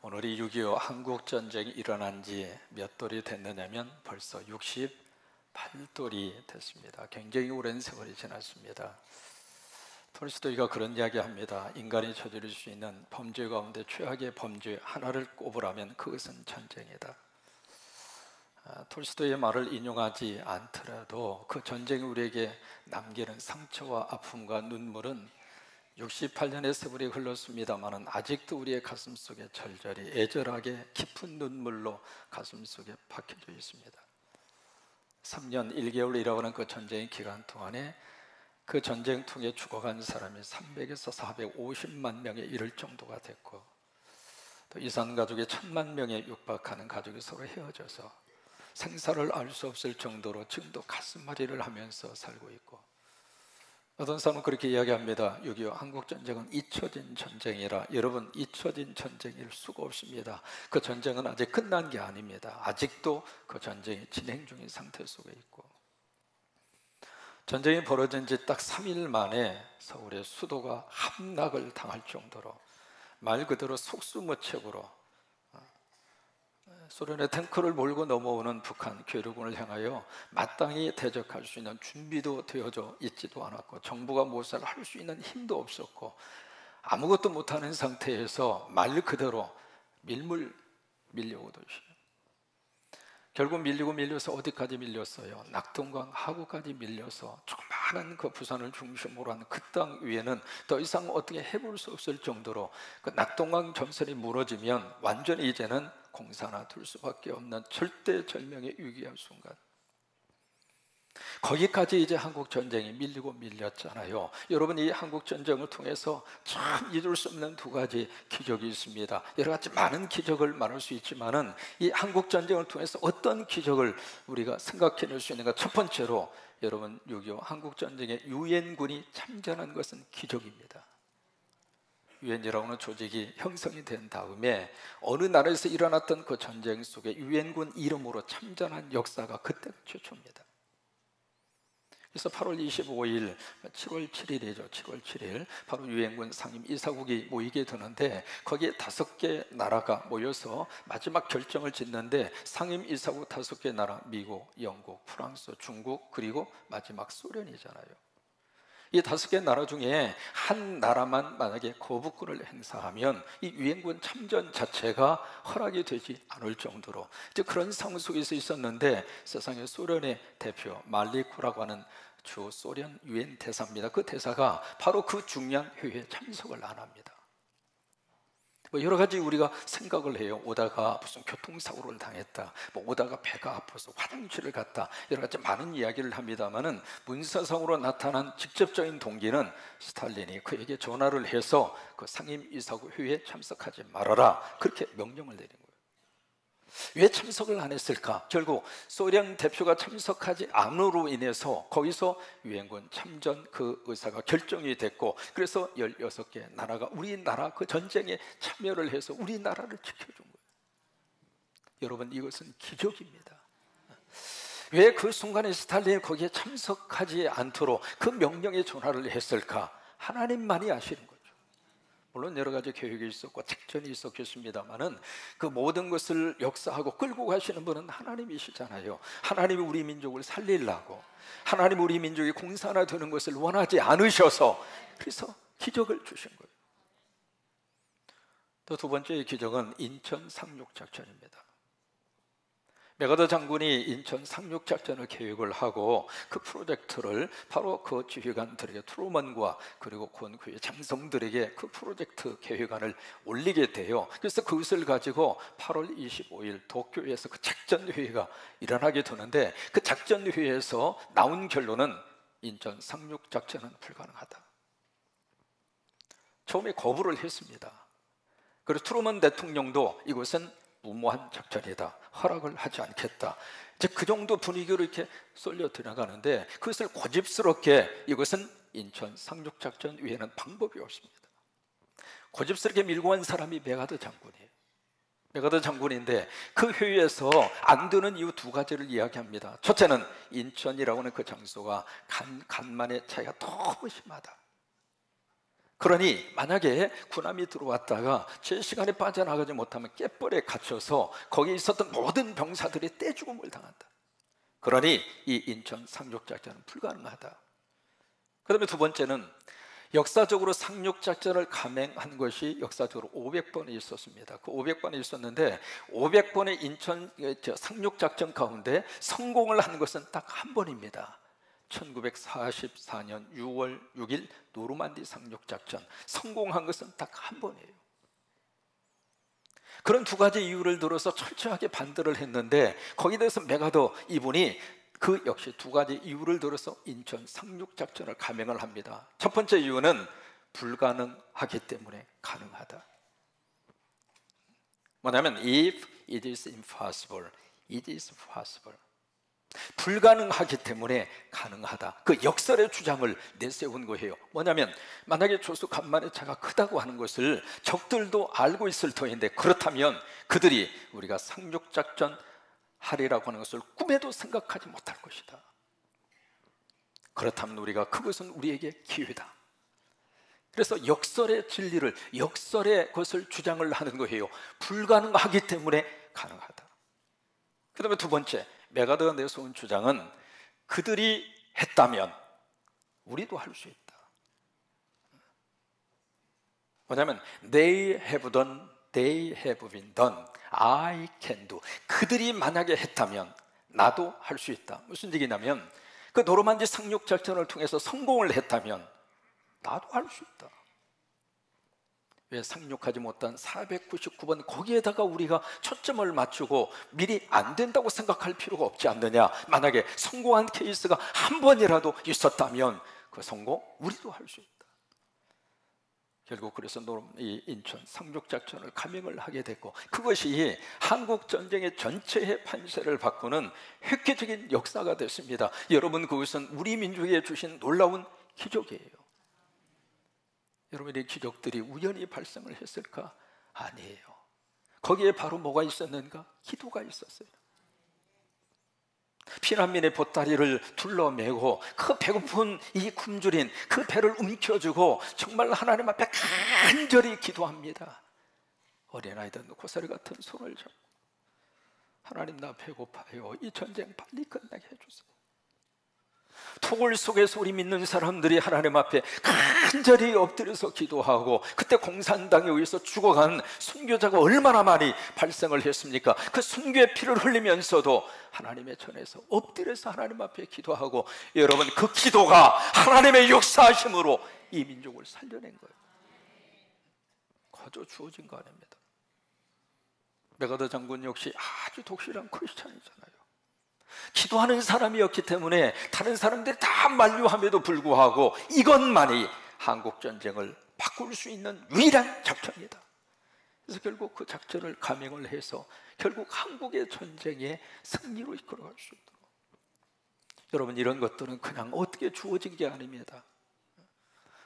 오늘이 6.25 한국전쟁이 일어난 지 몇 돌이 됐느냐면 벌써 68돌이 됐습니다. 굉장히 오랜 세월이 지났습니다. 톨스토이가 그런 이야기합니다. 인간이 저지를 수 있는 범죄 가운데 최악의 범죄 하나를 꼽으라면 그것은 전쟁이다. 톨스토이의 말을 인용하지 않더라도 그 전쟁이 우리에게 남기는 상처와 아픔과 눈물은 68년의 세월이 흘렀습니다만 아직도 우리의 가슴 속에 절절히 애절하게 깊은 눈물로 가슴 속에 박혀져 있습니다. 3년 1개월이라고 하는 그 전쟁의 기간 동안에 그 전쟁 통해 죽어간 사람이 300에서 450만 명에 이를 정도가 됐고, 또 이산 가족의 1000만 명에 육박하는 가족이 서로 헤어져서 생사를 알 수 없을 정도로 지금도 가슴앓이를 하면서 살고 있고, 어떤 사람은 그렇게 이야기합니다. 6.25 한국전쟁은 잊혀진 전쟁이라. 여러분, 잊혀진 전쟁일 수가 없습니다. 그 전쟁은 아직 끝난 게 아닙니다. 아직도 그 전쟁이 진행 중인 상태 속에 있고, 전쟁이 벌어진 지 딱 3일 만에 서울의 수도가 함락을 당할 정도로 말 그대로 속수무책으로 소련의 탱크를 몰고 넘어오는 북한 괴뢰군을 향하여 마땅히 대적할 수 있는 준비도 되어져 있지도 않았고, 정부가 무엇을 할 수 있는 힘도 없었고, 아무것도 못하는 상태에서 말 그대로 밀려오듯이 결국 밀려서 어디까지 밀렸어요? 낙동강 하구까지 밀려서 조그마한 그 부산을 중심으로 한 그 땅 위에는 더 이상 어떻게 해볼 수 없을 정도로 그 낙동강 전선이 무너지면 완전히 이제는 공사나 둘 수밖에 없는 절대절명의 위기한 순간, 거기까지 이제 한국 전쟁이 밀렸잖아요. 여러분, 이 한국 전쟁을 통해서 참 잊을 수 없는 두 가지 기적이 있습니다. 여러 가지 많은 기적을 말할 수 있지만은 이 한국 전쟁을 통해서 어떤 기적을 우리가 생각해낼 수 있는가? 첫 번째로 여러분, 6.25 한국 전쟁에 유엔군이 참전한 것은 기적입니다. 유엔이라고 하는 조직이 형성이 된 다음에 어느 나라에서 일어났던 그 전쟁 속에 유엔군 이름으로 참전한 역사가 그때가 최초입니다. 그래서 8월 25일, 7월 7일이죠. 7월 7일 바로 유엔군 상임 이사국이 모이게 되는데, 거기에 5개 나라가 모여서 마지막 결정을 짓는데, 상임 이사국 5개 나라, 미국, 영국, 프랑스, 중국, 그리고 마지막 소련이잖아요. 이 5개 나라 중에 한 나라만 만약에 거부권을 행사하면 이 유엔군 참전 자체가 허락이 되지 않을 정도로 이제 그런 상황 속에서 있었는데, 세상의 소련의 대표 말리코라고 하는 주 소련 유엔 대사입니다. 그 대사가 바로 그 중요한 회의에 참석을 안 합니다. 여러 가지 우리가 생각을 해요. 오다가 무슨 교통사고를 당했다, 오다가 배가 아파서 화장실을 갔다, 여러 가지 많은 이야기를 합니다만은 문서상으로 나타난 직접적인 동기는 스탈린이 그에게 전화를 해서 그 상임이사국 회의에 참석하지 말아라, 그렇게 명령을 내린 거예요. 왜 참석을 안 했을까? 결국 소련 대표가 참석하지 않음으로 인해서 거기서 유엔군 참전 그 의사가 결정이 됐고, 그래서 16개 나라가 우리나라 그 전쟁에 참여를 해서 우리나라를 지켜준 거예요. 여러분, 이것은 기적입니다. 왜 그 순간에 스탈린이 거기에 참석하지 않도록 그 명령에 전화를 했을까? 하나님만이 아시는 거예요. 물론 여러 가지 계획이 있었고 작전이 있었겠습니다만은 그 모든 것을 역사하고 끌고 가시는 분은 하나님이시잖아요. 하나님이 우리 민족을 살리려고, 하나님 우리 민족이 공산화 되는 것을 원하지 않으셔서 그래서 기적을 주신 거예요. 또 두 번째 기적은 인천 상륙작전입니다. 메가더 장군이 인천 상륙작전을 계획을 하고 그 프로젝트를 바로 그 지휘관들에게, 트루먼과 그리고 그 장성들에게 그 프로젝트 계획안을 올리게 돼요. 그래서 그것을 가지고 8월 25일 도쿄에서 그 작전회의가 일어나게 되는데, 그 작전회의에서 나온 결론은 인천 상륙작전은 불가능하다. 처음에 거부를 했습니다. 그리고 트루먼 대통령도 이것은 무모한 작전이다, 허락을 하지 않겠다, 이제 그 정도 분위기로 이렇게 쏠려 들어가는데, 그것을 고집스럽게 이것은 인천 상륙작전 외에는 방법이 없습니다. 고집스럽게 밀고 간 사람이 메가더 장군이에요. 메가더 장군인데 그 회의에서 안 되는 이유 두 가지를 이야기합니다. 첫째는 인천이라고 하는 그 장소가 간만의 차이가 너무 심하다. 그러니 만약에 군함이 들어왔다가 제 시간에 빠져나가지 못하면 갯벌에 갇혀서 거기에 있었던 모든 병사들이 떼죽음을 당한다. 그러니 이 인천 상륙작전은 불가능하다. 그 다음에 두 번째는 역사적으로 상륙작전을 감행한 것이 역사적으로 500번이 있었습니다. 그 500번이 있었는데 500번의 인천 상륙작전 가운데 성공을 한 것은 딱 한 번입니다. 1944년 6월 6일 노르만디 상륙작전, 성공한 것은 딱 한 번이에요. 그런 두 가지 이유를 들어서 철저하게 반대를 했는데 거기에 대해서 메가더 이분이 그 역시 두 가지 이유를 들어서 인천 상륙작전을 감행을 합니다. 첫 번째 이유는 불가능하기 때문에 가능하다. 뭐냐면 if it is impossible, it is possible. 불가능하기 때문에 가능하다. 그 역설의 주장을 내세운 거예요. 뭐냐면 만약에 조수 간만의 차가 크다고 하는 것을 적들도 알고 있을 터인데, 그렇다면 그들이 우리가 상륙작전 하리라고 하는 것을 꿈에도 생각하지 못할 것이다. 그렇다면 우리가 그것은 우리에게 기회다. 그래서 역설의 진리를, 역설의 것을 주장을 하는 거예요. 불가능하기 때문에 가능하다. 그 다음에 두 번째, 메가더가 내세운 주장은 그들이 했다면 우리도 할 수 있다. 뭐냐면 They have done, they have been done, I can do. 그들이 만약에 했다면 나도 할 수 있다. 무슨 얘기냐면 그 노르만디 상륙작전을 통해서 성공을 했다면 나도 할 수 있다. 왜 상륙하지 못한 499번 거기에다가 우리가 초점을 맞추고 미리 안 된다고 생각할 필요가 없지 않느냐. 만약에 성공한 케이스가 한 번이라도 있었다면 그 성공 우리도 할 수 있다. 결국 그래서 이 인천 상륙작전을 감행을 하게 됐고, 그것이 한국전쟁의 전체의 판세를 바꾸는 획기적인 역사가 됐습니다. 여러분, 그것은 우리 민족에 주신 놀라운 기적이에요. 여러분의 기적들이 우연히 발생을 했을까? 아니에요. 거기에 바로 뭐가 있었는가? 기도가 있었어요. 피난민의 보따리를 둘러매고 그 배고픈 이 굶주린 그 배를 움켜쥐고 정말 하나님 앞에 간절히 기도합니다. 어린아이들 고사리 같은 손을 잡고 하나님, 나 배고파요. 이 전쟁 빨리 끝나게 해주세요. 토굴 속에서 우리 믿는 사람들이 하나님 앞에 간절히 엎드려서 기도하고, 그때 공산당에 의해서 죽어간 순교자가 얼마나 많이 발생을 했습니까? 그 순교의 피를 흘리면서도 하나님의 전에서 엎드려서 하나님 앞에 기도하고, 여러분, 그 기도가 하나님의 역사하심으로 이 민족을 살려낸 거예요. 거저 주어진 거 아닙니다. 메가더 장군 역시 아주 독실한 크리스찬이잖아요. 기도하는 사람이었기 때문에 다른 사람들이 다 만류함에도 불구하고 이것만이 한국전쟁을 바꿀 수 있는 유일한 작전이다. 그래서 결국 그 작전을 감행을 해서 결국 한국의 전쟁의 승리로 이끌어갈 수 있도록. 여러분, 이런 것들은 그냥 어떻게 주어진 게 아닙니다.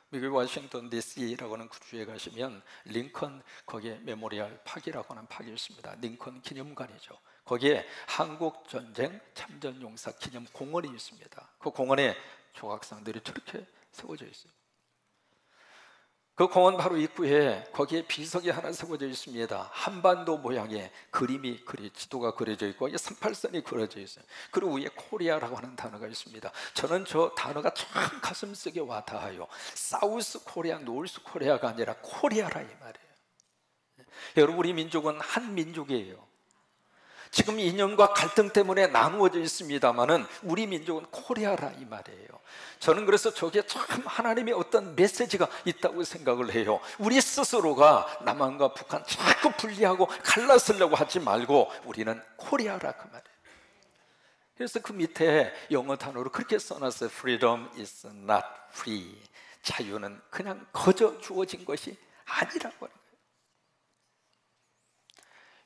미국 워싱턴 DC라고 하는 그 주에 가시면 링컨, 거기에 메모리얼 파기라고 하는 파기 있습니다. 링컨 기념관이죠. 거기에 한국전쟁 참전용사 기념 공원이 있습니다. 그 공원에 조각상들이 저렇게 세워져 있어요. 그 공원 바로 입구에 거기에 비석이 하나 세워져 있습니다. 한반도 모양의 그림이 지도가 그려져 있고 38선이 그려져 있어요. 그리고 위에 코리아라고 하는 단어가 있습니다. 저는 저 단어가 참 가슴속에 와닿아요. 사우스 코리아, 노스 코리아가 아니라 코리아라 이 말이에요. 여러분, 우리 민족은 한 민족이에요. 지금 이념과 갈등 때문에 나누어져 있습니다만은 우리 민족은 코리아라 이 말이에요. 저는 그래서 저게 참 하나님의 어떤 메시지가 있다고 생각을 해요. 우리 스스로가 남한과 북한 자꾸 분리하고 갈라서려고 하지 말고 우리는 코리아라 그 말이에요. 그래서 그 밑에 영어 단어로 그렇게 써놨어요. Freedom is not free. 자유는 그냥 거저 주어진 것이 아니라고 하는 거예요.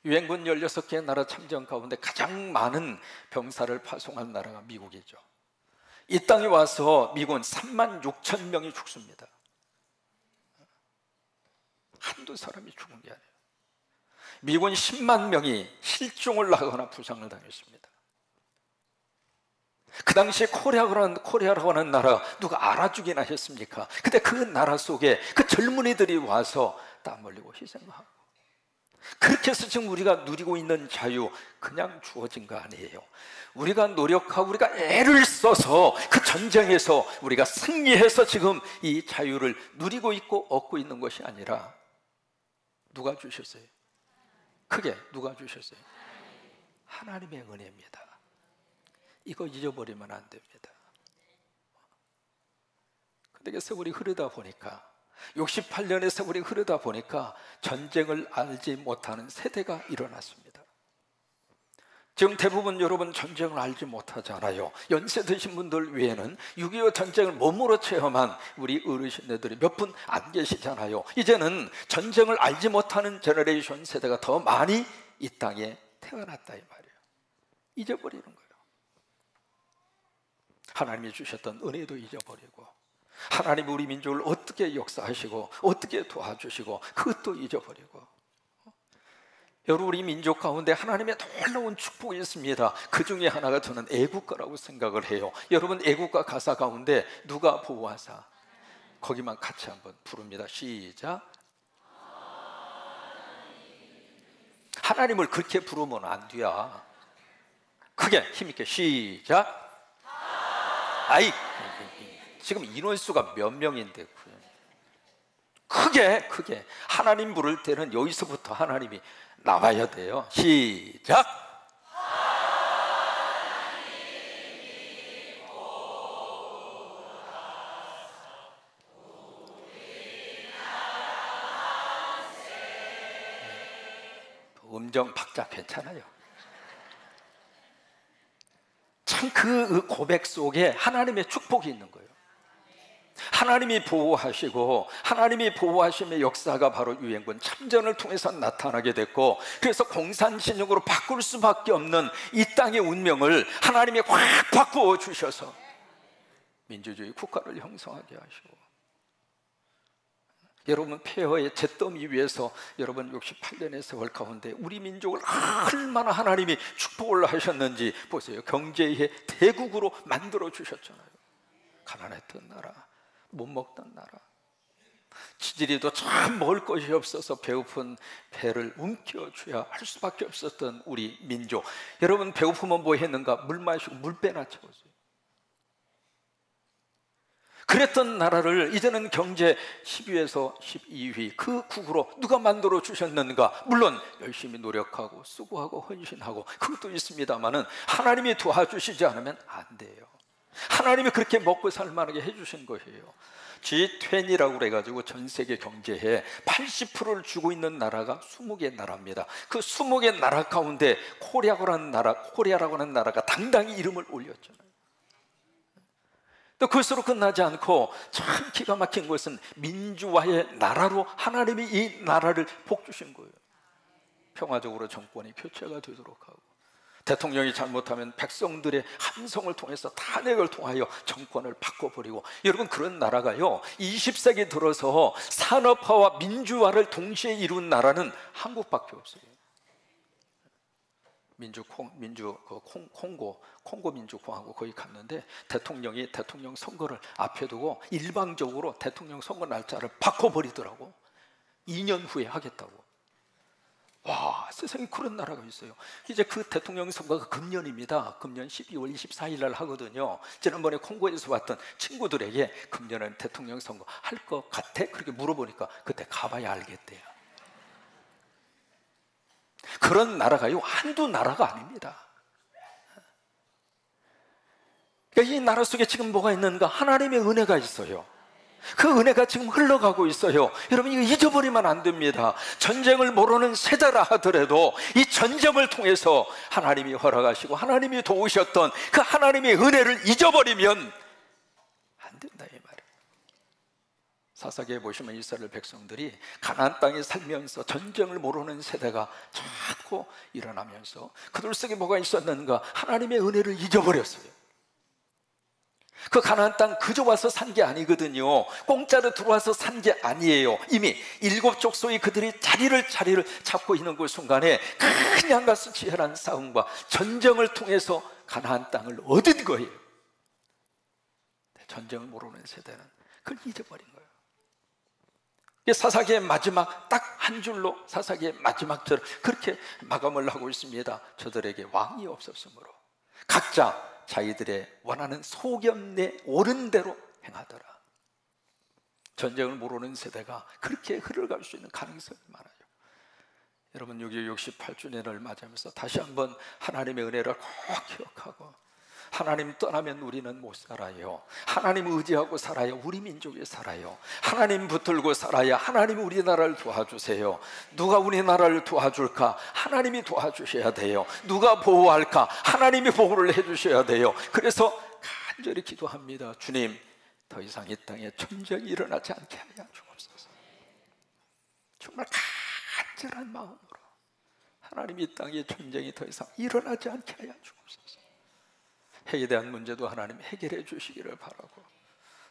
유엔군 16개 나라 참전 가운데 가장 많은 병사를 파송한 나라가 미국이죠. 이 땅에 와서 미군 36,000명이 죽습니다. 한두 사람이 죽은 게 아니에요. 미군 10만 명이 실종을 하거나 부상을 당했습니다. 그 당시에 코리아라고 하는 나라 누가 알아주긴 하셨습니까? 근데 그 나라 속에 그 젊은이들이 와서 땀 흘리고 희생하고, 그렇게 해서 지금 우리가 누리고 있는 자유 그냥 주어진 거 아니에요. 우리가 노력하고 우리가 애를 써서 그 전쟁에서 우리가 승리해서 지금 이 자유를 누리고 있고 얻고 있는 것이 아니라 누가 주셨어요? 크게 누가 주셨어요? 하나님의 은혜입니다. 이거 잊어버리면 안 됩니다. 근데 세월이 흐르다 보니까, 68년의 세월이 흐르다 보니까 전쟁을 알지 못하는 세대가 일어났습니다. 지금 대부분 여러분 전쟁을 알지 못하잖아요. 연세 드신 분들 외에는 6.25 전쟁을 몸으로 체험한 우리 어르신들이 몇 분 안 계시잖아요. 이제는 전쟁을 알지 못하는 제너레이션 세대가 더 많이 이 땅에 태어났다 이 말이에요. 잊어버리는 거예요. 하나님이 주셨던 은혜도 잊어버리고, 하나님이 우리 민족을 어떻게 역사하시고 어떻게 도와주시고 그것도 잊어버리고. 여러분, 우리 민족 가운데 하나님의 놀라운 축복이 있습니다. 그 중에 하나가 저는 애국가라고 생각을 해요. 여러분, 애국가 가사 가운데 누가 보호하사, 거기만 같이 한번 부릅니다. 시작. 하나님을 그렇게 부르면 안 돼요. 크게 힘있게 시작. 아이, 지금 인원수가 몇 명인데 크게 하나님 부를 때는 여기서부터 하나님이 나와야 돼요. 시작. 음정 박자 괜찮아요. 참 그 고백 속에 하나님의 축복이 있는 거예요. 하나님이 보호하시고, 하나님이 보호하심의 역사가 바로 유엔군 참전을 통해서 나타나게 됐고, 그래서 공산진영으로 바꿀 수밖에 없는 이 땅의 운명을 하나님이 확 바꾸어 주셔서 민주주의 국가를 형성하게 하시고, 여러분 폐허의 잿더미 위에서 여러분 68년의 세월 가운데 우리 민족을 얼마나 하나님이 축복을 하셨는지 보세요. 경제의 대국으로 만들어 주셨잖아요. 가난했던 나라, 못 먹던 나라, 지지리도 참 먹을 것이 없어서 배고픈 배를 움켜쥐어야 할 수밖에 없었던 우리 민족. 여러분, 배고프면 뭐 했는가? 물 마시고 물배나 채웠어요. 그랬던 나라를 이제는 경제 10위에서 12위 그 국으로 누가 만들어 주셨는가? 물론 열심히 노력하고 수고하고 헌신하고 그것도 있습니다만은 하나님이 도와주시지 않으면 안 돼요. 하나님이 그렇게 먹고 살만하게 해주신 거예요. G20라고 그래가지고 전 세계 경제에 80%를 주고 있는 나라가 20개 나라입니다. 그 20개 나라 가운데 코리아라고 하는 나라가 당당히 이름을 올렸잖아요. 또 그것으로 끝나지 않고 참 기가 막힌 것은 민주화의 나라로 하나님이 이 나라를 복 주신 거예요. 평화적으로 정권이 교체가 되도록 하고, 대통령이 잘못하면 백성들의 함성을 통해서 탄핵을 통하여 정권을 바꿔버리고. 여러분, 그런 나라가요 20세기 들어서 산업화와 민주화를 동시에 이룬 나라는 한국밖에 없어요. 콩고 민주공화국 거기 갔는데 대통령이 대통령 선거를 앞에 두고 일방적으로 대통령 선거 날짜를 바꿔버리더라고. 2년 후에 하겠다고. 와, 세상에 그런 나라가 있어요. 이제 그 대통령 선거가 금년입니다. 금년 12월 24일 날 하거든요. 지난번에 콩고에서 왔던 친구들에게 금년은 대통령 선거 할 것 같아? 그렇게 물어보니까 그때 가봐야 알겠대요. 그런 나라가요 한두 나라가 아닙니다. 그러니까 이 나라 속에 지금 뭐가 있는가? 하나님의 은혜가 있어요. 그 은혜가 지금 흘러가고 있어요. 여러분, 이거 잊어버리면 안 됩니다. 전쟁을 모르는 세대라 하더라도 이 전쟁을 통해서 하나님이 허락하시고 하나님이 도우셨던 그 하나님의 은혜를 잊어버리면 안 된다 이 말이에요. 사사기에 보시면 이스라엘 백성들이 가나안 땅에 살면서 전쟁을 모르는 세대가 자꾸 일어나면서 그들 속에 뭐가 있었는가? 하나님의 은혜를 잊어버렸어요. 그 가나안 땅 그저 와서 산 게 아니거든요. 공짜로 들어와서 산 게 아니에요. 이미 7 족속이 그들이 자리를 잡고 있는 그 순간에 그냥 가서 치열한 싸움과 전쟁을 통해서 가나안 땅을 얻은 거예요. 전쟁을 모르는 세대는 그걸 잊어버린 거예요. 사사기의 마지막 딱 한 줄로 사사기의 마지막 절 그렇게 마감을 하고 있습니다. 저들에게 왕이 없었으므로 각자 자기들의 원하는 소견에 옳은 대로 행하더라. 전쟁을 모르는 세대가 그렇게 흘러갈 수 있는 가능성이 많아요. 여러분 6.25 68주년을 맞이하면서 다시 한번 하나님의 은혜를 꼭 기억하고, 하나님 떠나면 우리는 못 살아요. 하나님 의지하고 살아야 우리 민족이 살아요. 하나님 붙들고 살아야 하나님 우리나라를 도와주세요. 누가 우리나라를 도와줄까? 하나님이 도와주셔야 돼요. 누가 보호할까? 하나님이 보호를 해주셔야 돼요. 그래서 간절히 기도합니다. 주님, 더 이상 이 땅에 전쟁이 일어나지 않게 하여 주옵소서. 정말 간절한 마음으로 하나님 이 땅에 전쟁이 더 이상 일어나지 않게 하여 주옵소서. 핵에 대한 문제도 하나님 해결해 주시기를 바라고,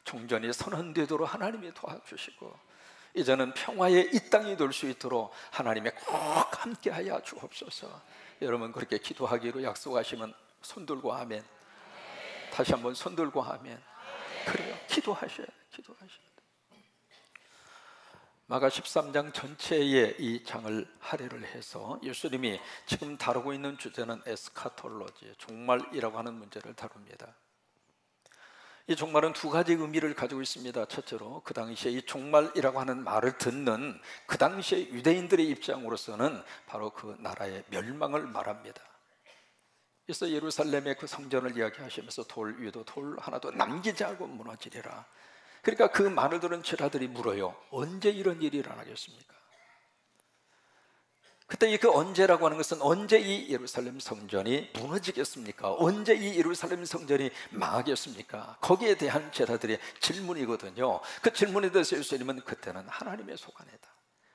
종전이 선언되도록 하나님이 도와주시고, 이제는 평화의 이 땅이 될 수 있도록 하나님이 꼭 함께하여 주옵소서. 여러분 그렇게 기도하기로 약속하시면 손들고 아멘. 다시 한번 손들고 아멘. 그래요. 기도하셔야 돼요. 마가 13장 전체에 이 장을 할애를 해서 예수님이 지금 다루고 있는 주제는 에스카톨로지, 종말이라고 하는 문제를 다룹니다. 이 종말은 두 가지 의미를 가지고 있습니다. 첫째로 그 당시에 이 종말이라고 하는 말을 듣는 그 당시에 유대인들의 입장으로서는 바로 그 나라의 멸망을 말합니다. 그래서 예루살렘의 그 성전을 이야기하시면서 돌 위도 돌 하나도 남기지 않고 무너지리라. 그러니까 그 말을 들은 제자들이 물어요. 언제 이런 일이 일어나겠습니까? 그때 그 언제라고 하는 것은 언제 이 예루살렘 성전이 무너지겠습니까? 언제 이 예루살렘 성전이 망하겠습니까? 거기에 대한 제자들의 질문이거든요. 그 질문에 대해서 예수님은 그때는 하나님의 소관이다.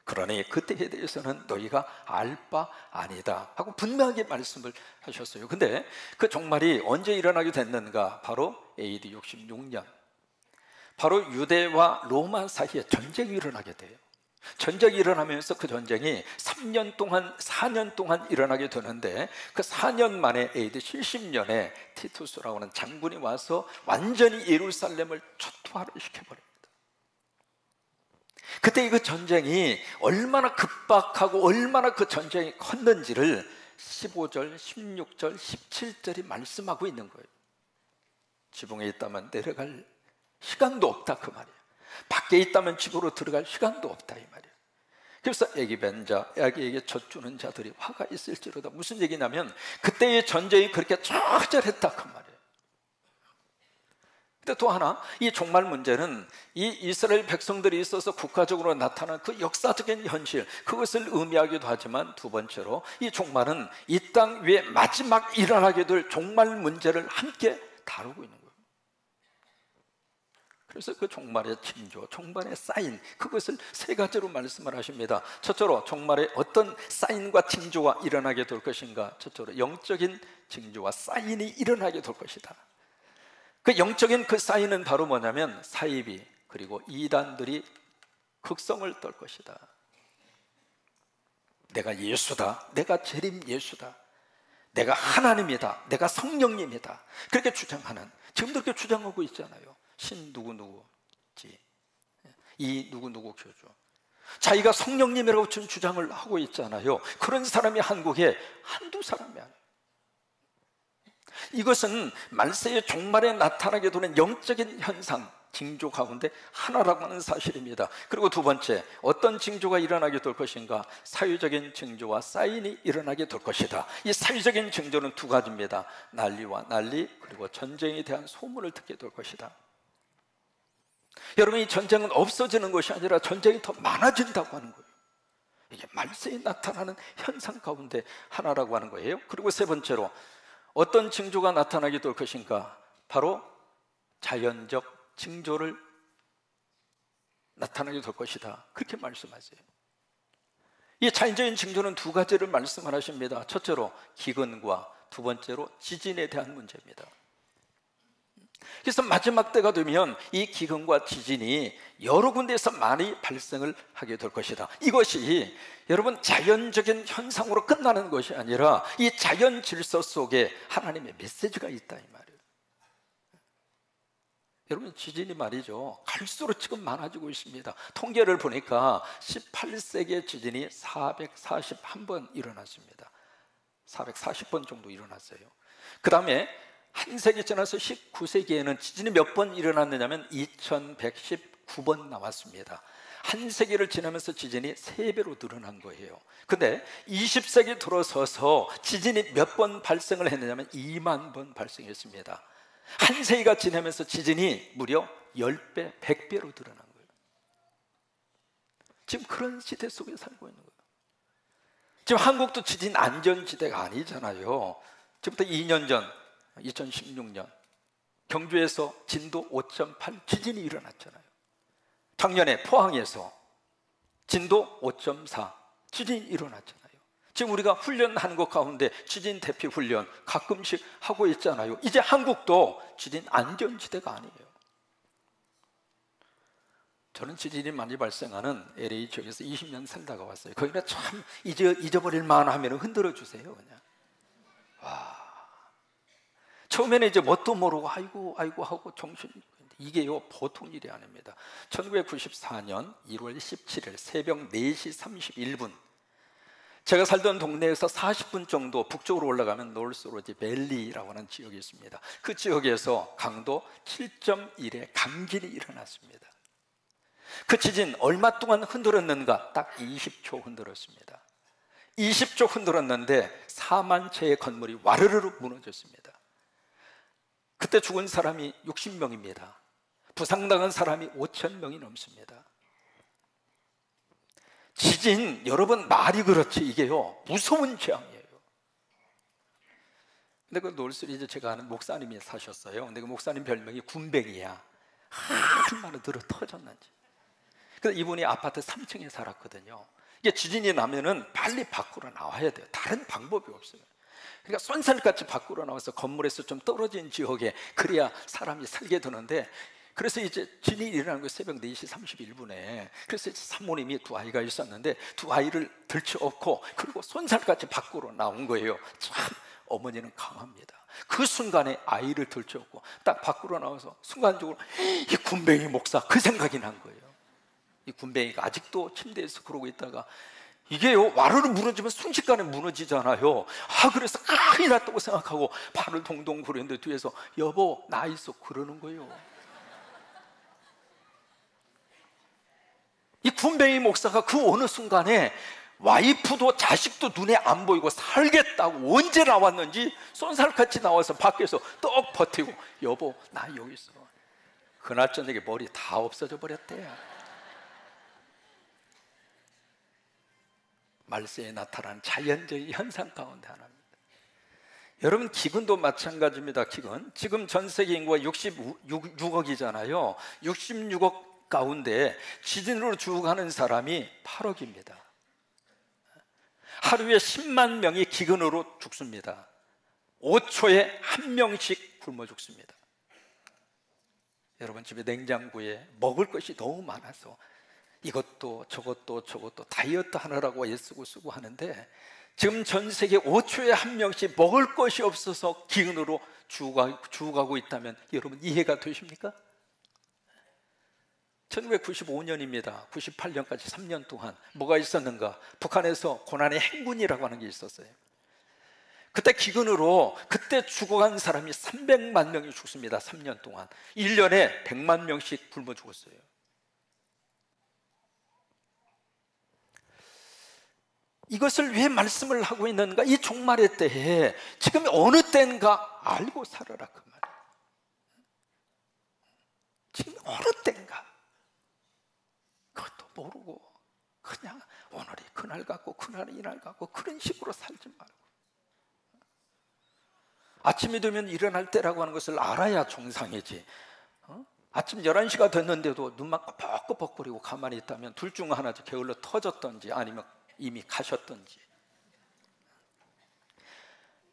그러니 그때에 대해서는 너희가 알 바 아니다 하고 분명하게 말씀을 하셨어요. 근데 그 종말이 언제 일어나게 됐는가? 바로 AD 66년, 바로 유대와 로마 사이에 전쟁이 일어나게 돼요. 전쟁이 일어나면서 그 전쟁이 3년 동안 4년 동안 일어나게 되는데, 그 4년 만에 AD 70년에 티투스라고 하는 장군이 와서 완전히 예루살렘을 초토화를 시켜버립니다. 그때 그 전쟁이 얼마나 급박하고 얼마나 그 전쟁이 컸는지를 15절, 16절, 17절이 말씀하고 있는 거예요. 지붕에 있다면 내려갈 시간도 없다 그 말이에요. 밖에 있다면 집으로 들어갈 시간도 없다 이 말이에요. 그래서 애기 뵌 자, 아기에게 젖주는 자들이 화가 있을지로다. 무슨 얘기냐면 그때의 전쟁이 그렇게 처절했다 그 말이에요. 근데 또 하나, 이 종말 문제는 이 이스라엘 백성들이 있어서 국가적으로 나타난 그 역사적인 현실, 그것을 의미하기도 하지만, 두 번째로 이 종말은 이 땅 위에 마지막 일어나게 될 종말 문제를 함께 다루고 있는 거예요. 그래서 그 종말의 징조, 종말의 사인, 그것을 세 가지로 말씀을 하십니다. 첫째로 종말에 어떤 사인과 징조가 일어나게 될 것인가? 첫째로 영적인 징조와 사인이 일어나게 될 것이다. 그 영적인 그 사인은 바로 뭐냐면 사이비 그리고 이단들이 극성을 떨 것이다. 내가 예수다, 내가 재림 예수다, 내가 하나님이다, 내가 성령님이다, 그렇게 주장하는, 지금도 그렇게 주장하고 있잖아요. 신 누구누구지, 이 누구누구 교주, 자기가 성령님이라고 지금 주장을 하고 있잖아요. 그런 사람이 한국에 한두 사람이 아니에요. 이것은 말세의 종말에 나타나게 되는 영적인 현상, 징조 가운데 하나라고 하는 사실입니다. 그리고 두 번째, 어떤 징조가 일어나게 될 것인가? 사회적인 징조와 사인이 일어나게 될 것이다. 이 사회적인 징조는 두 가지입니다. 난리와 난리, 그리고 전쟁에 대한 소문을 듣게 될 것이다. 여러분, 이 전쟁은 없어지는 것이 아니라 전쟁이 더 많아진다고 하는 거예요. 이게 말세에 나타나는 현상 가운데 하나라고 하는 거예요. 그리고 세 번째로 어떤 징조가 나타나게 될 것인가? 바로 자연적 징조를 나타나게 될 것이다. 그렇게 말씀하세요. 이 자연적인 징조는 두 가지를 말씀을 하십니다. 첫째로 기근과 두 번째로 지진에 대한 문제입니다. 그래서 마지막 때가 되면 이 기근과 지진이 여러 군데에서 많이 발생을 하게 될 것이다. 이것이 여러분 자연적인 현상으로 끝나는 것이 아니라 이 자연 질서 속에 하나님의 메시지가 있다 이 말이에요. 여러분, 지진이 말이죠, 갈수록 지금 많아지고 있습니다. 통계를 보니까 18세기의 지진이 441번 일어났습니다. 440번 정도 일어났어요. 그 다음에 한 세기 지나서 19세기에는 지진이 몇 번 일어났느냐면 2119번 나왔습니다. 한 세기를 지나면서 지진이 3배로 늘어난 거예요. 근데 20세기 들어서서 지진이 몇 번 발생을 했느냐면 2만 번 발생했습니다. 한 세기가 지나면서 지진이 무려 10배, 100배로 늘어난 거예요. 지금 그런 시대 속에 살고 있는 거예요. 지금 한국도 지진 안전지대가 아니잖아요. 지금부터 2년 전 2016년 경주에서 진도 5.8 지진이 일어났잖아요. 작년에 포항에서 진도 5.4 지진이 일어났잖아요. 지금 우리가 훈련하는 것 가운데 지진 대피 훈련 가끔씩 하고 있잖아요. 이제 한국도 지진 안전지대가 아니에요. 저는 지진이 많이 발생하는 LA 지역에서 20년 살다가 왔어요. 거기는 참 잊어버릴 만하면 흔들어 주세요. 그냥. 와. 처음에는 이제 뭣도 모르고 아이고 하고 정신, 이게요 보통 일이 아닙니다. 1994년 1월 17일 새벽 4시 31분, 제가 살던 동네에서 40분 정도 북쪽으로 올라가면 노스로지 밸리라고 하는 지역이 있습니다. 그 지역에서 강도 7.1의 강진이 일어났습니다. 그 지진 얼마 동안 흔들었는가? 딱 20초 흔들었습니다. 20초 흔들었는데 4만 채의 건물이 와르르 무너졌습니다. 그때 죽은 사람이 60명입니다. 부상당한 사람이 5,000명이 넘습니다. 지진, 여러분 말이 그렇지 이게요 무서운 재앙이에요. 근데 그 놀스리즈 제가 아는 목사님이 사셨어요. 근데 그 목사님 별명이 군뱅이야. 얼마나 들어 터졌는지. 그래서 이분이 아파트 3층에 살았거든요. 이게 지진이 나면은 빨리 밖으로 나와야 돼요. 다른 방법이 없어요. 그러니까 쏜살같이 밖으로 나와서 건물에서 좀 떨어진 지역에 그래야 사람이 살게 되는데, 그래서 이제 지진이 일어나는 거 새벽 4시 31분에 그래서 이제 산모님이 두 아이가 있었는데 두 아이를 들쳐업고 그리고 쏜살같이 밖으로 나온 거예요. 참 어머니는 강합니다. 그 순간에 아이를 들쳐업고 딱 밖으로 나와서 순간적으로 이 군뱅이 목사 그 생각이 난 거예요. 이 군뱅이가 아직도 침대에서 그러고 있다가 이게요 와르르 무너지면 순식간에 무너지잖아요. 그래서 큰일 났다고 생각하고 발을 동동 구르는데 뒤에서 여보 나 있어 그러는 거예요. 이 군뱅이 목사가 그 어느 순간에 와이프도 자식도 눈에 안 보이고 살겠다고 언제 나왔는지 쏜살같이 나와서 밖에서 떡 버티고 여보 나 여기 있어. 그날 저녁에 머리 다 없어져 버렸대요. 말세에 나타난 자연적인 현상 가운데 하나입니다. 여러분 기근도 마찬가지입니다. 기근, 지금 전 세계 인구가 66억이잖아요 66억 가운데 지진으로 죽어가는 사람이 8억입니다 하루에 10만 명이 기근으로 죽습니다. 5초에 한 명씩 굶어 죽습니다. 여러분 집에 냉장고에 먹을 것이 너무 많아서 이것도 저것도 다이어트 하느라고 애쓰고 쓰고 하는데 지금 전 세계 5초에 한 명씩 먹을 것이 없어서 기근으로 죽어가고 있다면 여러분 이해가 되십니까? 1995년입니다 98년까지 3년 동안 뭐가 있었는가? 북한에서 고난의 행군이라고 하는 게 있었어요. 그때 기근으로 그때 죽어간 사람이 300만 명이 죽습니다. 3년 동안 1년에 100만 명씩 굶어 죽었어요. 이것을 왜 말씀을 하고 있는가? 이 종말의 때에 지금 어느 때인가 알고 살아라 그 말이에요. 지금 어느 때인가 그것도 모르고 그냥 오늘이 그날 같고 그날이 이날 같고 그런 식으로 살지 말고 아침이 되면 일어날 때라고 하는 것을 알아야 정상이지. 아침 11시가 됐는데도 눈만 뻑뻑거리고 가만히 있다면 둘 중 하나지. 게을러 터졌던지 아니면 이미 가셨던지.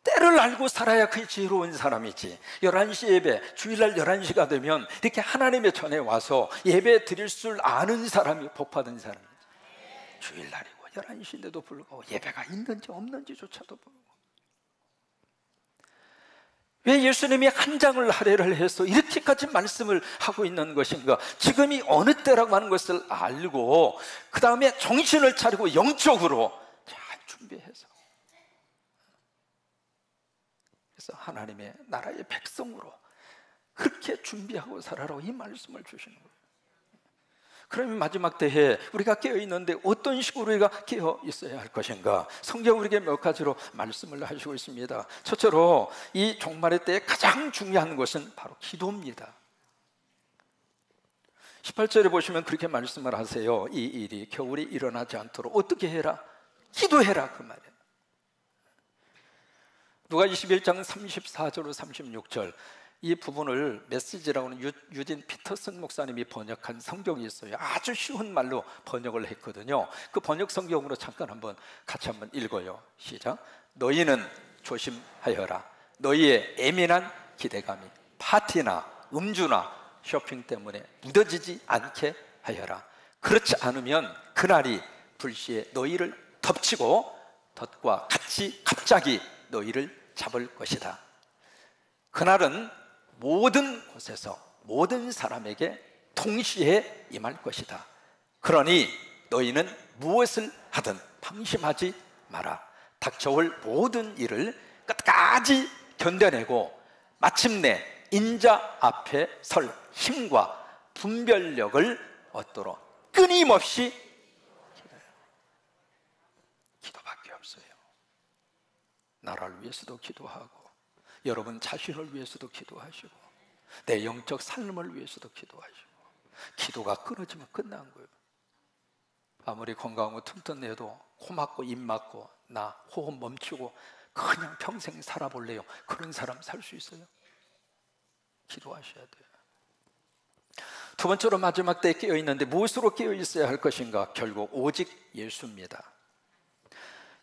때를 알고 살아야 그게 지혜로운 사람이지. 11시 예배, 주일날 11시가 되면 이렇게 하나님의 전에 와서 예배 드릴 줄 아는 사람이 복받은 사람이지. 주일날이고 11시인데도 불구하고 예배가 있는지 없는지조차도 모르고. 왜 예수님이 한 장을 할애를 해서 이렇게까지 말씀을 하고 있는 것인가? 지금이 어느 때라고 하는 것을 알고 그 다음에 정신을 차리고 영적으로 잘 준비해서, 그래서 하나님의 나라의 백성으로 그렇게 준비하고 살아라고 이 말씀을 주시는 거예요. 그러면 마지막 때에 우리가 깨어있는데 어떤 식으로 우리가 깨어 있어야 할 것인가? 성경 우리에게 몇 가지로 말씀을 하시고 있습니다. 첫째로 이 종말의 때에 가장 중요한 것은 바로 기도입니다. 18절에 보시면 그렇게 말씀을 하세요. 이 일이 겨울이 일어나지 않도록 어떻게 해라? 기도해라, 그 말이에요. 누가 21장 34절로 36절, 이 부분을 메시지라고 하는 유진 피터슨 목사님이 번역한 성경이 있어요. 아주 쉬운 말로 번역을 했거든요. 그 번역 성경으로 잠깐 같이 한번 읽어요. 시작. 너희는 조심하여라. 너희의 예민한 기대감이 파티나 음주나 쇼핑 때문에 무뎌지지 않게 하여라. 그렇지 않으면 그날이 불시에 너희를 덮치고 덫과 같이 갑자기 너희를 잡을 것이다. 그날은 모든 곳에서 모든 사람에게 동시에 임할 것이다. 그러니 너희는 무엇을 하든 방심하지 마라. 닥쳐올 모든 일을 끝까지 견뎌내고 마침내 인자 앞에 설 힘과 분별력을 얻도록 끊임없이 기도해요. 기도밖에 없어요. 나라를 위해서도 기도하고, 여러분 자신을 위해서도 기도하시고, 내 영적 삶을 위해서도 기도하시고. 기도가 끊어지면 끝난 거예요. 아무리 건강하고 튼튼해도 코 막고 입 막고 나 호흡 멈추고 그냥 평생 살아볼래요? 그런 사람 살 수 있어요? 기도하셔야 돼요. 두 번째로 마지막 때에 깨어있는데 무엇으로 깨어있어야 할 것인가? 결국 오직 예수입니다.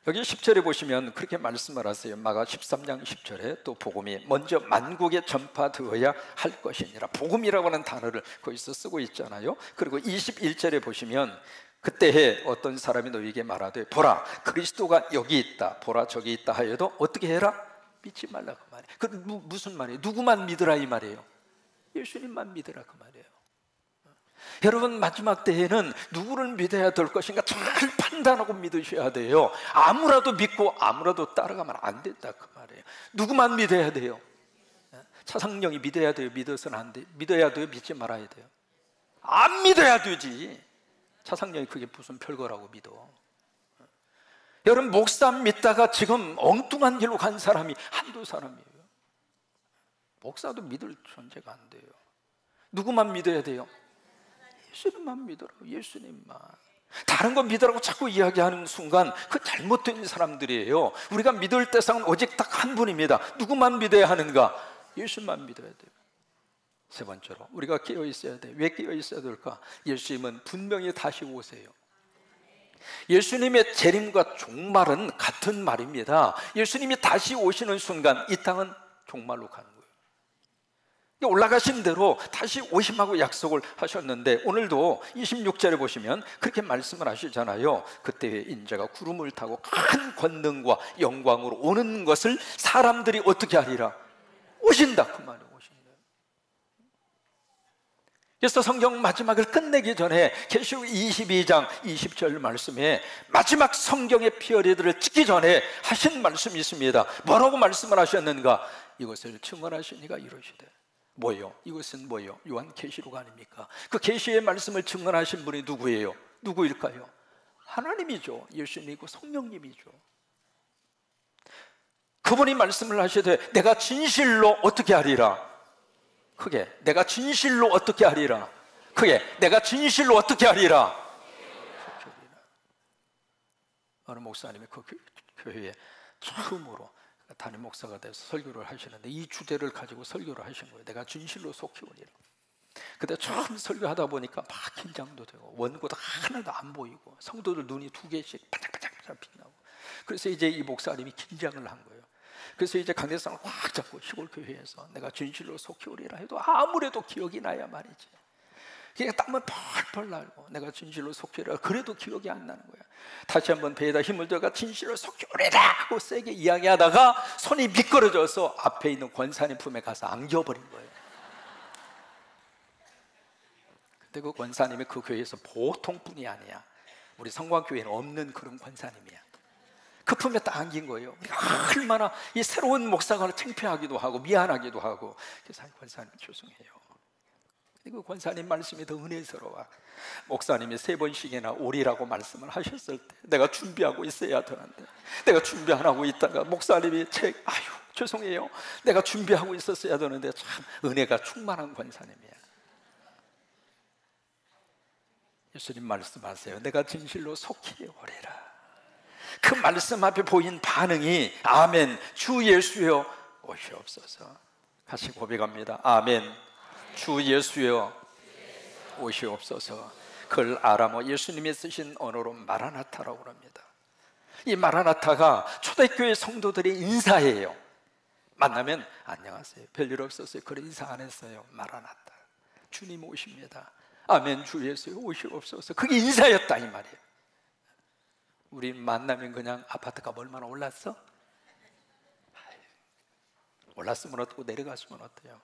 여기 10절에 보시면 그렇게 말씀을 하세요. 마가 13장 10절에 또 복음이 먼저 만국에 전파되어야 할 것이니라. 복음이라고 하는 단어를 거기서 쓰고 있잖아요. 그리고 21절에 보시면 그때에 어떤 사람이 너희에게 말하되 보라 그리스도가 여기 있다, 보라 저기 있다 하여도 어떻게 해라? 믿지 말라, 그 말이에요. 그 무슨 말이에요? 누구만 믿으라 이 말이에요? 예수님만 믿으라, 그 말이에요. 여러분 마지막 때에는 누구를 믿어야 될 것인가 잘 판단하고 믿으셔야 돼요. 아무라도 믿고 아무라도 따라가면 안 된다, 그 말이에요. 누구만 믿어야 돼요? 차상령이 믿어야 돼요? 믿어서는 안 돼요? 믿어야 돼요? 믿지 말아야 돼요? 안 믿어야 되지. 차상령이 그게 무슨 별거라고 믿어? 여러분 목사 믿다가 지금 엉뚱한 길로 간 사람이 한두 사람이에요. 목사도 믿을 존재가 안 돼요. 누구만 믿어야 돼요? 예수님만 믿으라고, 예수님만. 다른 거 믿으라고 자꾸 이야기하는 순간 그 잘못된 사람들이에요. 우리가 믿을 대상은 오직 딱 한 분입니다. 누구만 믿어야 하는가? 예수만 믿어야 돼요. 세 번째로 우리가 깨어 있어야 돼. 왜 깨어 있어야 될까? 예수님은 분명히 다시 오세요. 예수님의 재림과 종말은 같은 말입니다. 예수님이 다시 오시는 순간 이 땅은 종말로 가는 거예요. 올라가신 대로 다시 오심하고 약속을 하셨는데 오늘도 26절에 보시면 그렇게 말씀을 하시잖아요. 그때의 인자가 구름을 타고 큰 권능과 영광으로 오는 것을 사람들이 어떻게 하리라? 오신다, 그 말이에요. 오신다. 그래서 성경 마지막을 끝내기 전에 계시록 22장 20절 말씀에 마지막 성경의 피어리들을 찍기 전에 하신 말씀이 있습니다. 뭐라고 말씀을 하셨는가? 이것을 증언하시니가 이루시되. 뭐예요? 이것은 뭐예요? 요한계시록 아닙니까? 그 계시의 말씀을 증언하신 분이 누구예요? 누구일까요? 하나님이죠. 예수님이고 성령님이죠. 그분이 말씀을 하시되 내가 진실로 어떻게 하리라? 크게 내가 진실로 어떻게 하리라? 크게 내가 진실로 어떻게 하리라? 어느 목사님이 그 교회에 처음으로 담임 목사가 돼서 설교를 하시는데 이 주제를 가지고 설교를 하신 거예요. 내가 진실로 속히 오리라. 그때 처음 설교하다 보니까 막 긴장도 되고 원고도 하나도 안 보이고 성도들 눈이 두 개씩 반짝반짝 빛나고, 그래서 이제 이 목사님이 긴장을 한 거예요. 그래서 이제 강대상을 확 잡고 시골 교회에서 내가 진실로 속히 오리라 해도 아무래도 기억이 나야 말이지. 그러니까 땀은 펄펄 날고 내가 진실로 속죄라 그래도 기억이 안 나는 거야. 다시 한번 배에다 힘을 들어가 진실로 속죄오래라 하고 세게 이야기하다가 손이 미끄러져서 앞에 있는 권사님 품에 가서 안겨버린 거예요. 근데 그 권사님이 그 교회에서 보통 분이 아니야. 우리 성광교회는 없는 그런 권사님이야. 그 품에 딱 안긴 거예요. 얼마나 이 새로운 목사가 창피하기도 하고 미안하기도 하고. 그래서 권사님 죄송해요. 그 권사님 말씀이 더 은혜스러워. 목사님이 3번씩이나 오리라고 말씀을 하셨을 때 내가 준비하고 있어야 되는데 내가 준비 안 하고 있다가 목사님이 아유 죄송해요 내가 준비하고 있었어야 되는데 참 은혜가 충만한 권사님이야. 예수님 말씀하세요. 내가 진실로 속히 오리라. 그 말씀 앞에 보인 반응이 아멘 주 예수여 오시옵소서. 같이 고백합니다. 아멘 주 예수여 오시옵소서. 그걸 아람어 예수님이 쓰신 언어로 마라나타라고 합니다. 이 마라나타가 초대교회 성도들의 인사예요. 만나면 안녕하세요 별일 없었어요 그런 인사 안 했어요. 마라나타 주님 오십니다. 아멘 주 예수여 오시옵소서. 그게 인사였다 이 말이에요. 우리 만나면 그냥 아파트값 얼마나 올랐어? 올랐으면 어떻고 내려갔으면 어때요?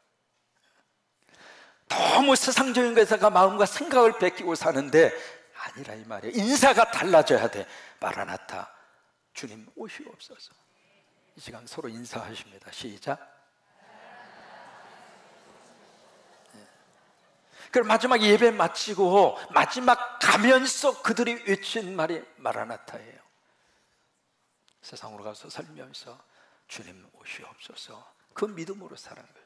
너무 세상적인 것에다가 마음과 생각을 베끼고 사는데 아니라 이 말이에요. 인사가 달라져야 돼. 마라나타 주님 오시옵소서. 이 시간 서로 인사하십니다. 시작. 그럼 마지막 예배 마치고 마지막 가면서 그들이 외친 말이 마라나타예요. 세상으로 가서 살면서 주님 오시옵소서. 그 믿음으로 사는 거예요.